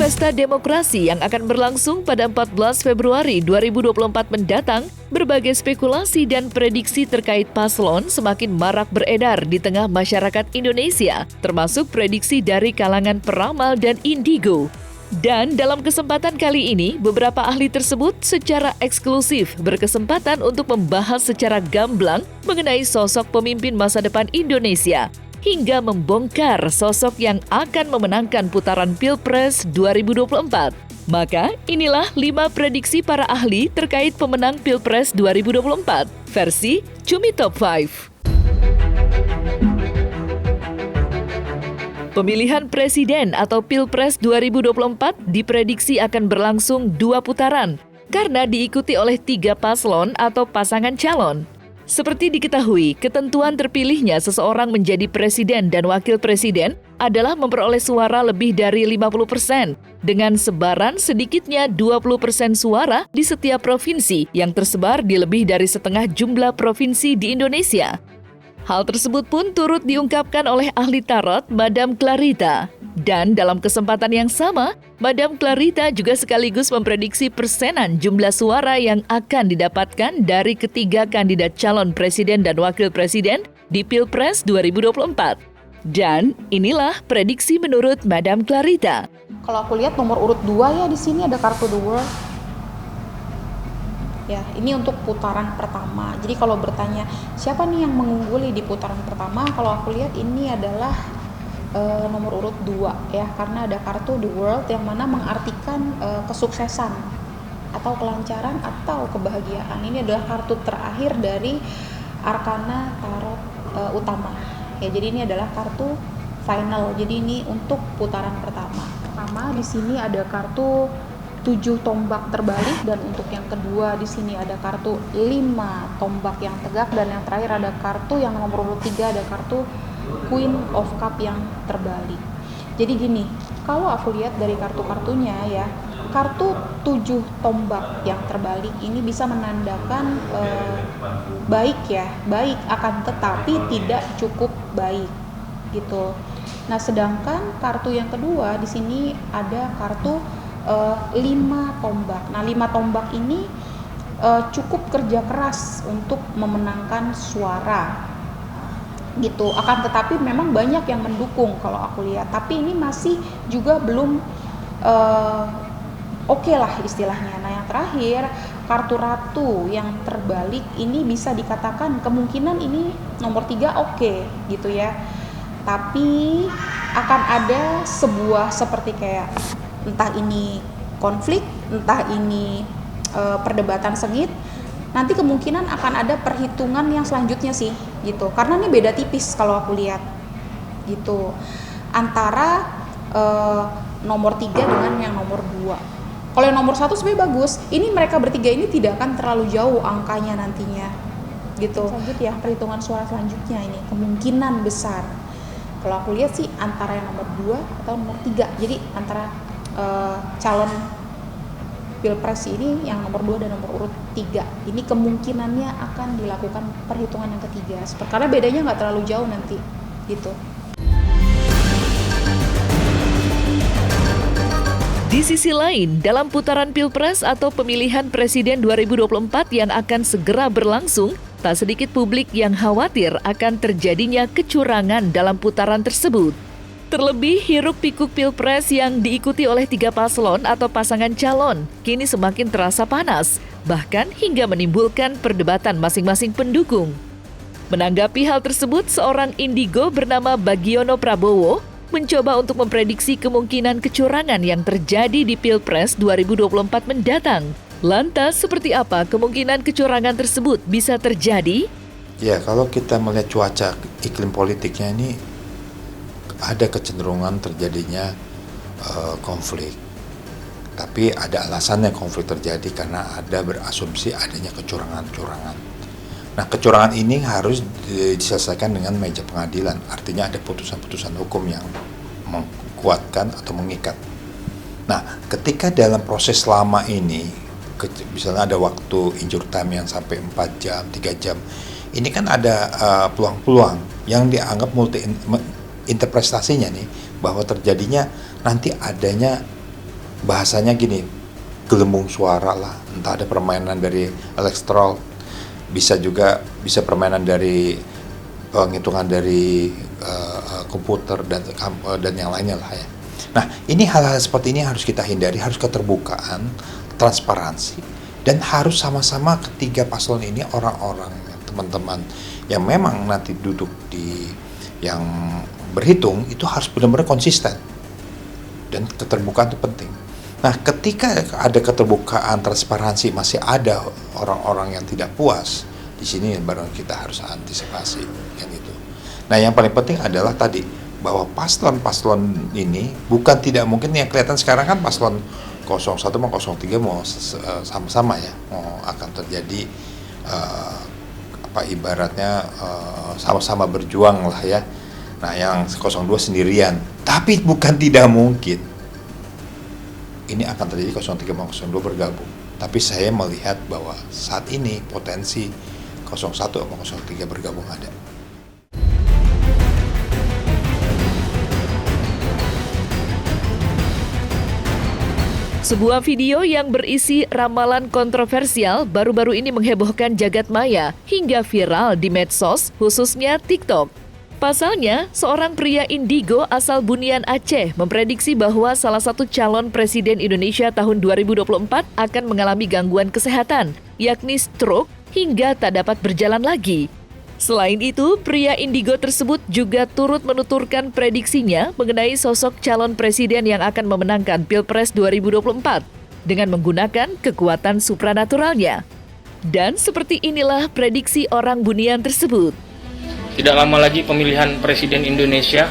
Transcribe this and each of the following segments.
Pesta Demokrasi yang akan berlangsung pada 14 Februari 2024 mendatang, berbagai spekulasi dan prediksi terkait paslon semakin marak beredar di tengah masyarakat Indonesia, termasuk prediksi dari kalangan peramal dan indigo. Dan dalam kesempatan kali ini, beberapa ahli tersebut secara eksklusif berkesempatan untuk membahas secara gamblang mengenai sosok pemimpin masa depan Indonesia, hingga membongkar sosok yang akan memenangkan putaran Pilpres 2024. Maka, inilah 5 prediksi para ahli terkait pemenang Pilpres 2024, versi Cumi Top 5. Pemilihan Presiden atau Pilpres 2024 diprediksi akan berlangsung 2 putaran, karena diikuti oleh 3 paslon atau pasangan calon. Seperti diketahui, ketentuan terpilihnya seseorang menjadi presiden dan wakil presiden adalah memperoleh suara lebih dari 50%, dengan sebaran sedikitnya 20% suara di setiap provinsi yang tersebar di lebih dari setengah jumlah provinsi di Indonesia. Hal tersebut pun turut diungkapkan oleh ahli tarot Madam Clarita. Dan dalam kesempatan yang sama, Madam Clarita juga sekaligus memprediksi persenan jumlah suara yang akan didapatkan dari ketiga kandidat calon presiden dan wakil presiden di Pilpres 2024. Dan inilah prediksi menurut Madam Clarita. Kalau aku lihat nomor urut 2 ya di sini ada kartu The World. Ya, ini untuk putaran pertama. Jadi kalau bertanya siapa nih yang mengungguli di putaran pertama, kalau aku lihat ini adalah nomor urut 2 ya, karena ada kartu The World yang mana mengartikan kesuksesan atau kelancaran atau kebahagiaan. Ini adalah kartu terakhir dari arkana tarot utama. Ya, jadi ini adalah kartu final. Jadi ini untuk putaran pertama. Pertama di sini ada kartu 7 tombak terbalik, dan untuk yang kedua di sini ada kartu 5 tombak yang tegak, dan yang terakhir ada kartu yang nomor urut 3 ada kartu Queen of Cup yang terbalik. Jadi gini, kalau aku lihat dari kartu-kartunya ya, kartu 7 tombak yang terbalik ini bisa menandakan baik ya, baik akan tetapi tidak cukup baik gitu. Nah, sedangkan kartu yang kedua di sini ada kartu 5 tombak. Nah, 5 tombak ini cukup kerja keras untuk memenangkan suara gitu. Akan tetapi memang banyak yang mendukung kalau aku lihat. Tapi ini masih juga belum oke lah istilahnya. Nah, yang terakhir kartu ratu yang terbalik ini bisa dikatakan kemungkinan ini nomor 3 oke gitu ya. Tapi akan ada sebuah seperti kayak entah ini konflik, entah ini perdebatan sengit, nanti kemungkinan akan ada perhitungan yang selanjutnya sih gitu. Karena ini beda tipis kalau aku lihat gitu, antara nomor 3 dengan yang nomor 2. Kalau yang nomor 1 sebenarnya bagus, ini mereka bertiga ini tidak akan terlalu jauh angkanya nantinya gitu. Selanjutnya perhitungan suara selanjutnya ini kemungkinan besar kalau aku lihat sih antara yang nomor 2 atau nomor 3. Jadi antara calon Pilpres ini yang nomor 2 dan nomor urut 3 ini kemungkinannya akan dilakukan perhitungan yang ketiga, karena bedanya nggak terlalu jauh nanti gitu. Di sisi lain, dalam putaran Pilpres atau pemilihan Presiden 2024 yang akan segera berlangsung, tak sedikit publik yang khawatir akan terjadinya kecurangan dalam putaran tersebut. Terlebih, hiruk-pikuk Pilpres yang diikuti oleh 3 paslon atau pasangan calon kini semakin terasa panas, bahkan hingga menimbulkan perdebatan masing-masing pendukung. Menanggapi hal tersebut, seorang indigo bernama Bagiono Prabowo mencoba untuk memprediksi kemungkinan kecurangan yang terjadi di Pilpres 2024 mendatang. Lantas, seperti apa kemungkinan kecurangan tersebut bisa terjadi? Ya, kalau kita melihat cuaca iklim politiknya ini, ada kecenderungan terjadinya konflik. Tapi ada alasannya konflik terjadi karena ada berasumsi adanya kecurangan-kecurangan. Nah, kecurangan ini harus diselesaikan dengan meja pengadilan. Artinya ada putusan-putusan hukum yang menguatkan atau mengikat. Nah, ketika dalam proses lama ini, misalnya ada waktu injury time yang sampai 4 jam, 3 jam, ini kan ada peluang-peluang yang dianggap interpretasinya nih, bahwa terjadinya nanti adanya bahasanya gini, gelembung suara lah, entah ada permainan dari elektrol, bisa permainan dari penghitungan dari komputer dan yang lainnya lah ya. Nah, ini hal-hal seperti ini harus kita hindari, harus keterbukaan, transparansi, dan harus sama-sama ketiga paslon ini orang-orang, teman-teman yang memang nanti duduk di yang berhitung itu harus benar-benar konsisten, dan keterbukaan itu penting. Nah, ketika ada keterbukaan, transparansi, masih ada orang-orang yang tidak puas, di sini baru kita harus antisipasi kan itu. Nah, yang paling penting adalah tadi bahwa paslon-paslon ini bukan tidak mungkin, yang kelihatan sekarang kan paslon 01 sama 03 mau sama-sama ya, mau akan terjadi ibaratnya sama-sama berjuang lah ya. Nah, yang 02 sendirian, tapi bukan tidak mungkin ini akan terjadi 03 sama 02 bergabung. Tapi saya melihat bahwa saat ini potensi 01 sama 03 bergabung ada. Sebuah video yang berisi ramalan kontroversial baru-baru ini menghebohkan jagat maya hingga viral di medsos, khususnya TikTok. Pasalnya, seorang pria indigo asal Bunian Aceh memprediksi bahwa salah satu calon presiden Indonesia tahun 2024 akan mengalami gangguan kesehatan, yakni stroke hingga tak dapat berjalan lagi. Selain itu, pria indigo tersebut juga turut menuturkan prediksinya mengenai sosok calon presiden yang akan memenangkan Pilpres 2024 dengan menggunakan kekuatan supranaturalnya. Dan seperti inilah prediksi orang Bunian tersebut. Tidak lama lagi pemilihan presiden Indonesia,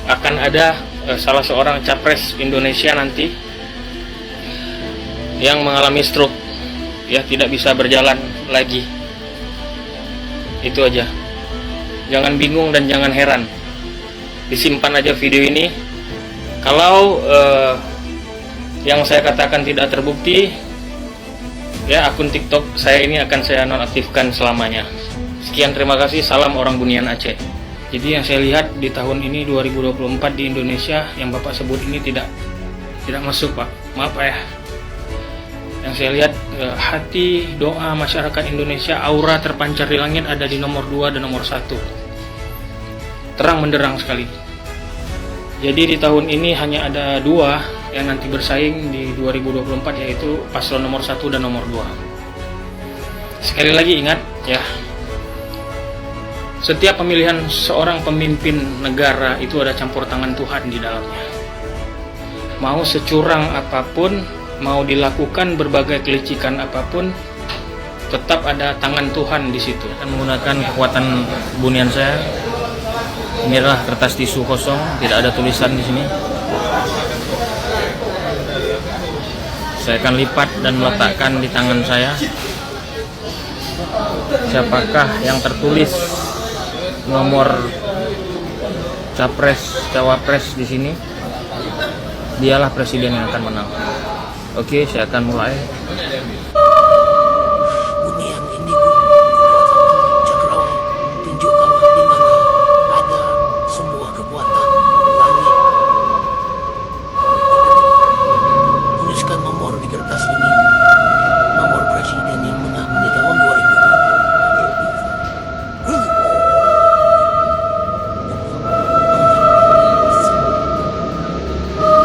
akan ada salah seorang capres Indonesia nanti yang mengalami stroke, ya tidak bisa berjalan lagi. Itu aja. Jangan bingung dan jangan heran. Disimpan aja video ini. Kalau yang saya katakan tidak terbukti, ya akun TikTok saya ini akan saya nonaktifkan selamanya. Sekian, terima kasih, salam orang Bunian Aceh. Jadi yang saya lihat di tahun ini 2024 di Indonesia yang Bapak sebut ini tidak masuk, Pak. Maaf Pak ya. Yang saya lihat hati doa masyarakat Indonesia, aura terpancar di langit ada di nomor 2 dan nomor 1. Terang menderang sekali. Jadi di tahun ini hanya ada 2 yang nanti bersaing di 2024, yaitu paslon nomor 1 dan nomor 2. Sekali lagi ingat ya, setiap pemilihan seorang pemimpin negara itu ada campur tangan Tuhan di dalamnya. Mau securang apapun, mau dilakukan berbagai kelicikan apapun, tetap ada tangan Tuhan di situ. Akan menggunakan kekuatan bunian saya. Ini adalah kertas tisu kosong, tidak ada tulisan di sini. Saya akan lipat dan meletakkan di tangan saya. Siapakah yang tertulis nomor capres, cawapres di sini, dialah presiden yang akan menang. Oke, saya akan mulai. Bunian indigo, cakrawala, tunjukkanlah di mana ada semua kekuatan langit. Tuliskan nomor di kertas ini, nomor presiden yang menang di tahun 2024.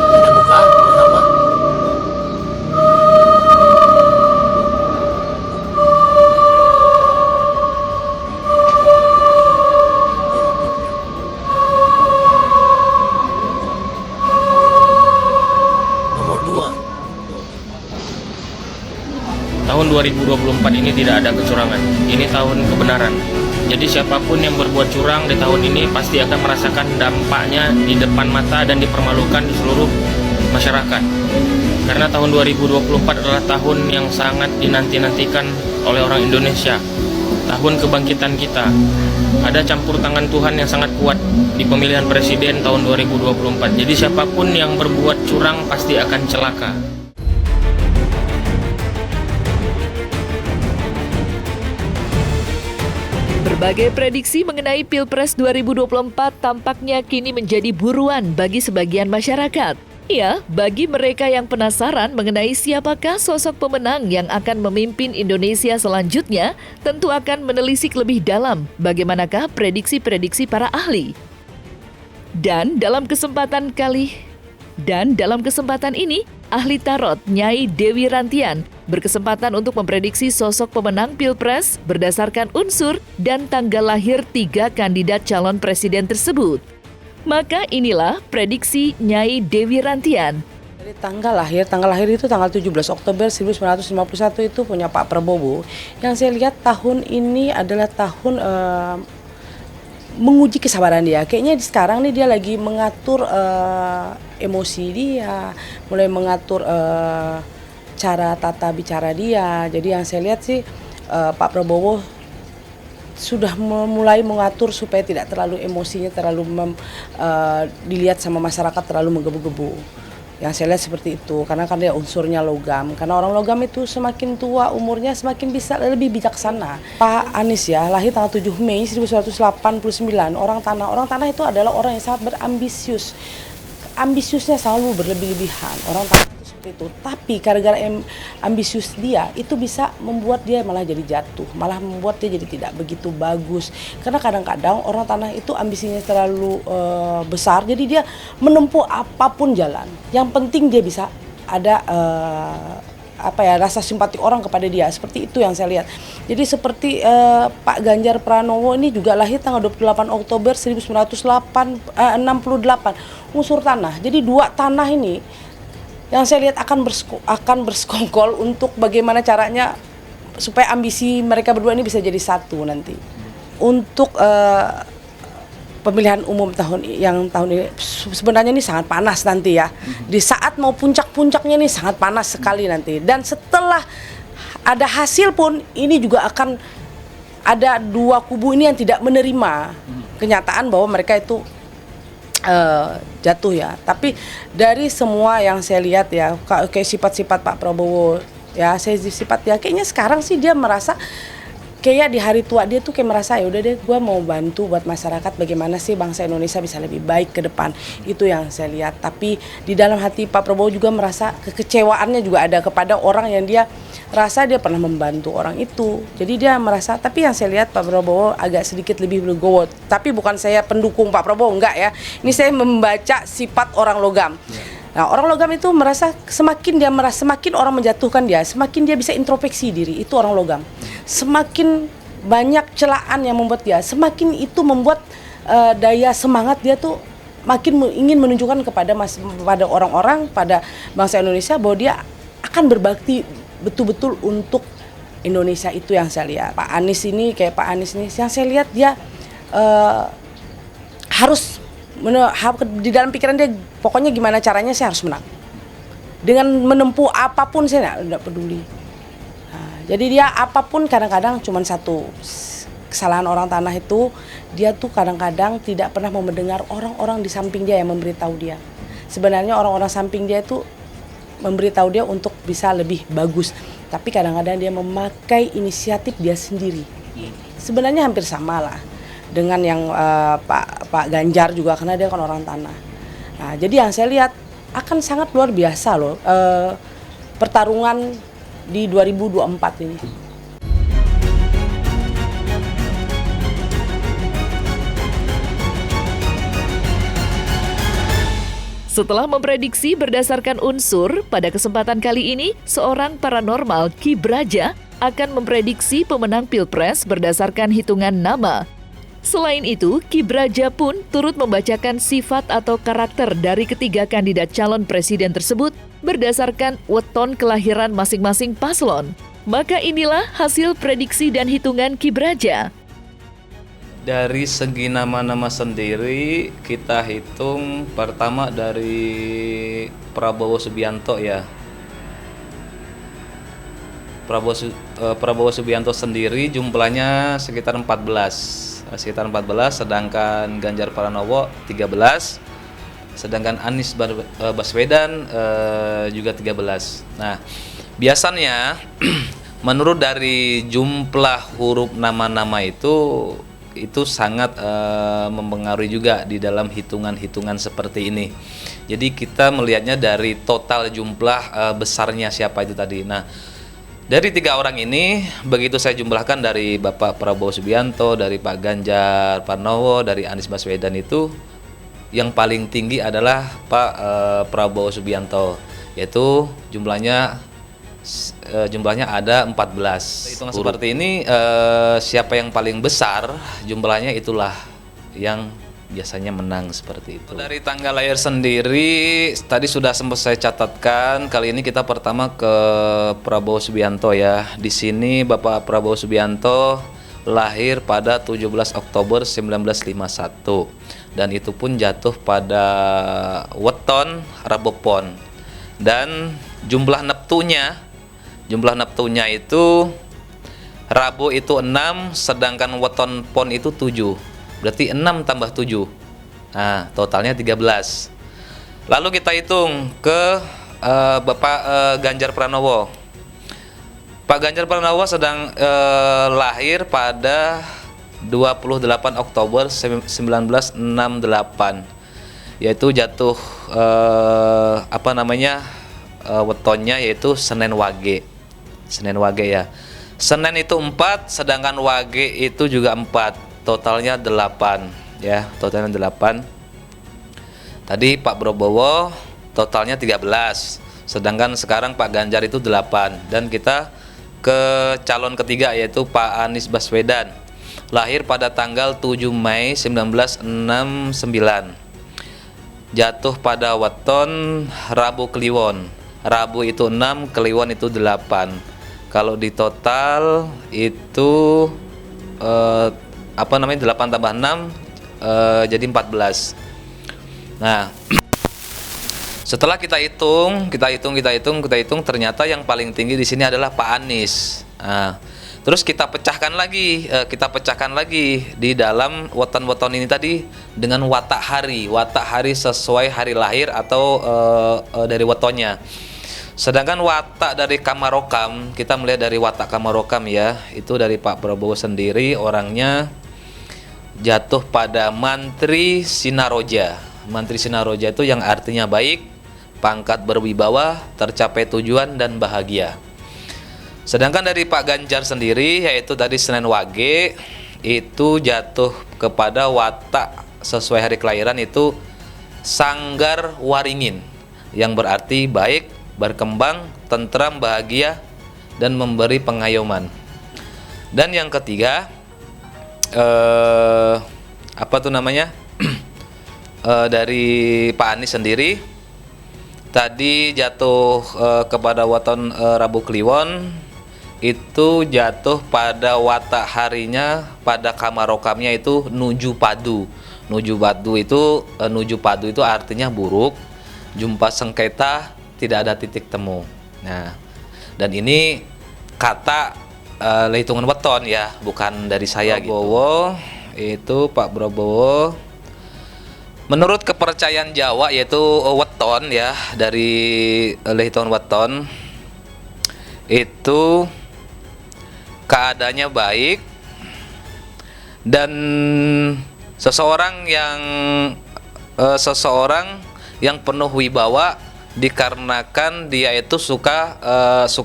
Kita buka bersama. Nomor 2. Tahun 2024 ini tidak ada kecurangan. Ini tahun kebenaran. Jadi siapapun yang berbuat curang di tahun ini pasti akan merasakan dampaknya di depan mata dan dipermalukan di seluruh masyarakat. Karena tahun 2024 adalah tahun yang sangat dinanti-nantikan oleh orang Indonesia. Tahun kebangkitan kita. Ada campur tangan Tuhan yang sangat kuat di pemilihan presiden tahun 2024. Jadi siapapun yang berbuat curang pasti akan celaka. Berbagai prediksi mengenai Pilpres 2024 tampaknya kini menjadi buruan bagi sebagian masyarakat. Ya, bagi mereka yang penasaran mengenai siapakah sosok pemenang yang akan memimpin Indonesia selanjutnya, tentu akan menelisik lebih dalam bagaimanakah prediksi-prediksi para ahli. Dan dalam kesempatan ini, ahli tarot Nyai Dewi Rantian berkesempatan untuk memprediksi sosok pemenang Pilpres berdasarkan unsur dan tanggal lahir 3 kandidat calon presiden tersebut. Maka inilah prediksi Nyai Dewi Rantian. Dari tanggal lahir itu tanggal 17 Oktober 1951 itu punya Pak Prabowo. Yang saya lihat tahun ini adalah tahun menguji kesabaran dia. Kayaknya sekarang nih dia lagi mengatur emosi dia, mulai mengatur cara tata bicara dia. Jadi yang saya lihat sih Pak Prabowo sudah mulai mengatur supaya tidak terlalu emosinya dilihat sama masyarakat terlalu menggebu-gebu. Yang saya lihat seperti itu, karena kan dia unsurnya logam. Karena orang logam itu semakin tua umurnya semakin bisa lebih bijaksana. Pak Anies ya, lahir tanggal 7 Mei 1989, orang tanah. Orang tanah itu adalah orang yang sangat berambisius. Ambisiusnya selalu berlebih-lebihan. Orang tanah itu seperti itu. Tapi gara-gara ambisius dia itu bisa membuat dia malah jadi jatuh, malah membuat dia jadi tidak begitu bagus. Karena kadang-kadang orang tanah itu ambisinya terlalu besar, jadi dia menempuh apapun jalan. Yang penting dia bisa ada rasa simpati orang kepada dia. Seperti itu yang saya lihat. Jadi seperti Pak Ganjar Pranowo ini juga lahir tanggal 28 Oktober 1968, unsur tanah. Jadi dua tanah ini yang saya lihat akan bersekongkol untuk bagaimana caranya supaya ambisi mereka berdua ini bisa jadi satu nanti. Untuk pemilihan umum tahun ini sebenarnya ini sangat panas nanti ya. Di saat mau puncak-puncaknya ini sangat panas sekali nanti. Dan setelah ada hasil pun ini juga akan ada dua kubu ini yang tidak menerima kenyataan bahwa mereka itu jatuh ya. Tapi dari semua yang saya lihat ya, kayak sifat-sifat Pak Prabowo ya, kayaknya sekarang sih dia merasa kayak di hari tua dia tuh kayak merasa ya udah deh, gue mau bantu buat masyarakat bagaimana sih bangsa Indonesia bisa lebih baik ke depan. Itu yang saya lihat. Tapi di dalam hati Pak Prabowo juga merasa kekecewaannya juga ada kepada orang yang dia rasa dia pernah membantu orang itu. Jadi dia merasa, tapi yang saya lihat Pak Prabowo agak sedikit lebih legowo. Tapi bukan saya pendukung Pak Prabowo, enggak ya. Ini saya membaca sifat orang logam. Nah, orang logam itu merasa semakin orang menjatuhkan dia, semakin dia bisa introspeksi diri. Itu orang logam. Semakin banyak celaan yang membuat dia, semakin itu membuat daya semangat dia tuh makin ingin menunjukkan kepada orang-orang, pada bangsa Indonesia bahwa dia akan berbakti betul-betul untuk Indonesia. Itu yang saya lihat. Pak Anies ini yang saya lihat dia harus di dalam pikiran dia pokoknya gimana caranya saya harus menang. Dengan menempuh apapun saya tidak peduli. Nah, jadi dia apapun kadang-kadang cuma satu kesalahan orang tanah itu, dia tuh kadang-kadang tidak pernah mau mendengar orang-orang di samping dia yang memberitahu dia. Sebenarnya orang-orang samping dia itu memberitahu dia untuk bisa lebih bagus, tapi kadang-kadang dia memakai inisiatif dia sendiri. Sebenarnya hampir sama lah dengan yang Pak Ganjar juga, karena dia kan orang tanah. Nah, jadi yang saya lihat akan sangat luar biasa loh pertarungan di 2024 ini. Setelah memprediksi berdasarkan unsur, pada kesempatan kali ini, seorang paranormal Ki Braja akan memprediksi pemenang Pilpres berdasarkan hitungan nama. Selain itu, Ki Braja pun turut membacakan sifat atau karakter dari ketiga kandidat calon presiden tersebut berdasarkan weton kelahiran masing-masing paslon. Maka inilah hasil prediksi dan hitungan Ki Braja. Dari segi nama-nama sendiri, kita hitung pertama dari Prabowo Subianto ya. Prabowo Subianto sendiri jumlahnya sekitar 14, sedangkan Ganjar Pranowo 13, sedangkan Anies Baswedan juga 13. Nah, biasanya menurut dari jumlah huruf nama-nama itu itu sangat mempengaruhi juga di dalam hitungan-hitungan seperti ini. Jadi kita melihatnya dari total jumlah besarnya siapa itu tadi. Nah, dari 3 orang ini begitu saya jumlahkan dari Bapak Prabowo Subianto, dari Pak Ganjar Pranowo, dari Anies Baswedan, itu yang paling tinggi adalah Pak Prabowo Subianto, yaitu jumlahnya ada 14. Hitungan seperti ini, siapa yang paling besar jumlahnya itulah yang biasanya menang seperti itu. Dari tanggal lahir sendiri tadi sudah sempat saya catatkan. Kali ini kita pertama ke Prabowo Subianto ya. Di sini Bapak Prabowo Subianto lahir pada 17 Oktober 1951 dan itu pun jatuh pada weton Rabu Pon. Dan jumlah neptunya itu Rabu itu 6, sedangkan weton Pon itu 7. Berarti 6 tambah 7. Nah, totalnya 13. Lalu kita hitung ke Bapak Ganjar Pranowo. Pak Ganjar Pranowo sedang lahir pada 28 Oktober 1968. Yaitu jatuh wetonnya yaitu Senin Wage. Senin Wage ya. Senin itu 4, sedangkan Wage itu juga 4. Totalnya 8 ya, totalnya 8. Tadi Pak Prabowo totalnya 13, sedangkan sekarang Pak Ganjar itu 8. Dan kita ke calon ketiga yaitu Pak Anies Baswedan. Lahir pada tanggal 7 Mei 1969. Jatuh pada weton Rabu Kliwon. Rabu itu 6, Kliwon itu 8. Kalau di total itu 8 tambah 6 jadi 14. Nah, setelah kita hitung, ternyata yang paling tinggi di sini adalah Pak Anies. Nah, terus kita pecahkan lagi di dalam weton-weton ini tadi dengan watak hari sesuai hari lahir atau dari wetonnya. Sedangkan watak dari Kamarokam, kita melihat dari watak Kamarokam ya, itu dari Pak Prabowo sendiri orangnya jatuh pada Mantri Sinaroja. Mantri Sinaroja itu yang artinya baik, pangkat berwibawa, tercapai tujuan dan bahagia. Sedangkan dari Pak Ganjar sendiri yaitu tadi Senin Wage, itu jatuh kepada watak sesuai hari kelahiran itu Sanggar Waringin, yang berarti baik, berkembang, tentram, bahagia, dan memberi pengayoman. Dan yang ketiga dari Pak Anies sendiri tadi jatuh kepada weton Rabu Kliwon, itu jatuh pada watak harinya pada Kamarokamnya itu Nuju Padu. Nuju Padu itu artinya buruk, jumpa sengketa, tidak ada titik temu. Nah, dan ini kata hitungan weton ya, bukan dari saya Prabowo, itu Pak Prabowo menurut kepercayaan Jawa yaitu weton ya, dari hitungan weton itu keadaannya baik dan seseorang yang penuh wibawa dikarenakan dia itu suka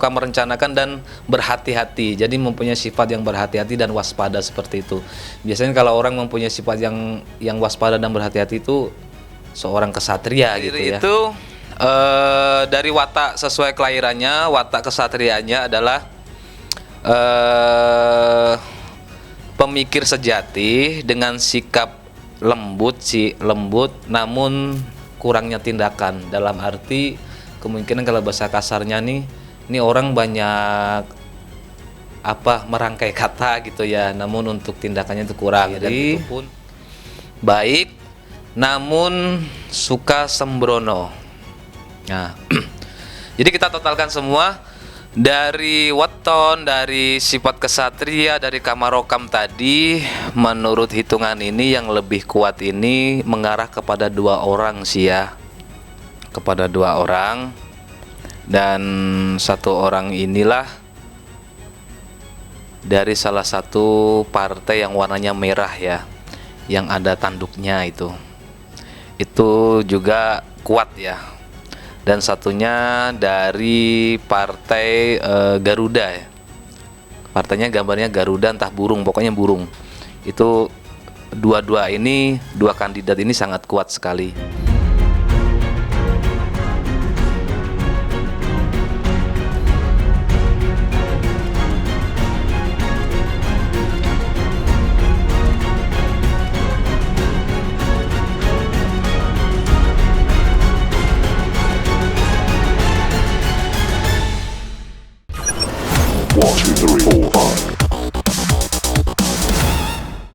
merencanakan dan berhati-hati. Jadi mempunyai sifat yang berhati-hati dan waspada seperti itu. Biasanya kalau orang mempunyai sifat yang waspada dan berhati-hati itu seorang kesatria gitu ya. Itu dari watak sesuai kelahirannya, watak kesatrianya adalah pemikir sejati dengan sikap lembut namun kurangnya tindakan. Dalam arti kemungkinan kalau bahasa kasarnya ini orang banyak merangkai kata gitu ya, namun untuk tindakannya itu kurang. Jadi itu pun baik namun suka sembrono. Nah, jadi kita totalkan semua dari weton, dari sifat kesatria, dari Kamarokam tadi, menurut hitungan ini yang lebih kuat ini mengarah kepada 2 orang sih ya, kepada 2 orang, dan 1 orang inilah dari salah satu partai yang warnanya merah ya, yang ada tanduknya itu juga kuat ya. Dan satunya dari partai Garuda ya, partainya gambarnya Garuda entah burung, pokoknya burung. Itu dua kandidat ini sangat kuat sekali.